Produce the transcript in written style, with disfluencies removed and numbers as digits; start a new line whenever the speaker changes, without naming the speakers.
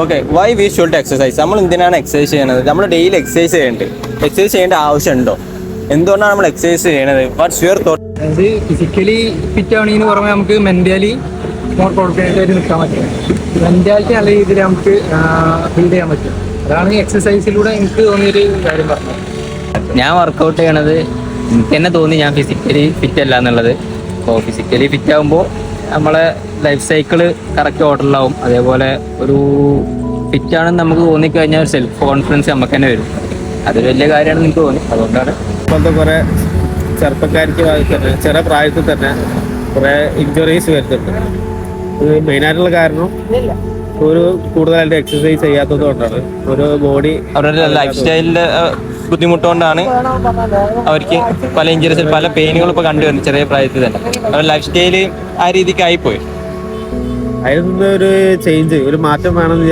Okay, why we should exercise? നമ്മൾ എന്തിനാണ് exercise ചെയ്യണത്? നമ്മൾ ഡെയിലി എക്സസൈസ് ചെയ്യേണ്ടത്, എക്സസൈസ് ചെയ്യേണ്ട ആവശ്യമുണ്ടോ? എന്തുകൊണ്ടാണ് നമ്മൾ എക്സസൈസ് ചെയ്യണത്? What's your thought?
അതായത് ഫിസിക്കലി ഫിറ്റ് ആണെന്ന് പുറമെ നമുക്ക് മെന്റലി മോർ കോൺഫിഡൻ്റ് ആയിട്ട് നിൽക്കാൻ പറ്റും. മെന്റാലിറ്റി നല്ല രീതിയിൽ നമുക്ക് ബിൽഡ് ചെയ്യാൻ പറ്റും. അതാണ് എക്സസൈസിലൂടെ എനിക്ക് തോന്നിയൊരു കാര്യം പറഞ്ഞത്.
ഞാൻ വർക്കൗട്ട് ചെയ്യണത് എനിക്ക് തന്നെ തോന്നി ഞാൻ ഫിസിക്കലി ഫിറ്റ് അല്ല എന്നുള്ളത്. അപ്പോൾ ഫിസിക്കലി ഫിറ്റ് ആകുമ്പോൾ നമ്മളെ ലൈഫ് സൈക്കിള് കറക്റ്റ് ഓർഡറിലാവും. അതേപോലെ ഒരു ഫിറ്റാണെന്ന് നമുക്ക് തോന്നിക്കഴിഞ്ഞാൽ ഒരു സെൽഫ് കോൺഫിഡൻസ് നമുക്ക് തന്നെ വരും. അത് വലിയ കാര്യമാണെന്ന് എനിക്ക് തോന്നി. അതുകൊണ്ടാണ്
ഇപ്പോഴത്തെ കുറേ ചെറുപ്പക്കാർക്ക് തന്നെ ചെറിയ പ്രായത്തിൽ തന്നെ കുറേ ഇഞ്ചുറീസ് വരുന്നുണ്ട്. ഇത് മെയിനായിട്ടുള്ള കാരണം ഒരു കൂടുതലായിട്ട് എക്സസൈസ് ചെയ്യാത്തത് കൊണ്ടാണ്. ഒരു ബോഡി
അവരുടെ ലൈഫ് സ്റ്റൈലിന്റെ ബുദ്ധിമുട്ടുകൊണ്ടാണ് അവർക്ക് പല ഇഞ്ചുറീസ്, പല പെയിനുകളും ഇപ്പോൾ കണ്ടുവരുന്നത് ചെറിയ പ്രായത്തിൽ തന്നെ. അവരുടെ ലൈഫ് സ്റ്റൈല് ആ രീതിക്ക് ആയിപ്പോയി.
അതിൽ നിന്ന് ഒരു ചേഞ്ച്, ഒരു മാറ്റം വേണമെന്ന്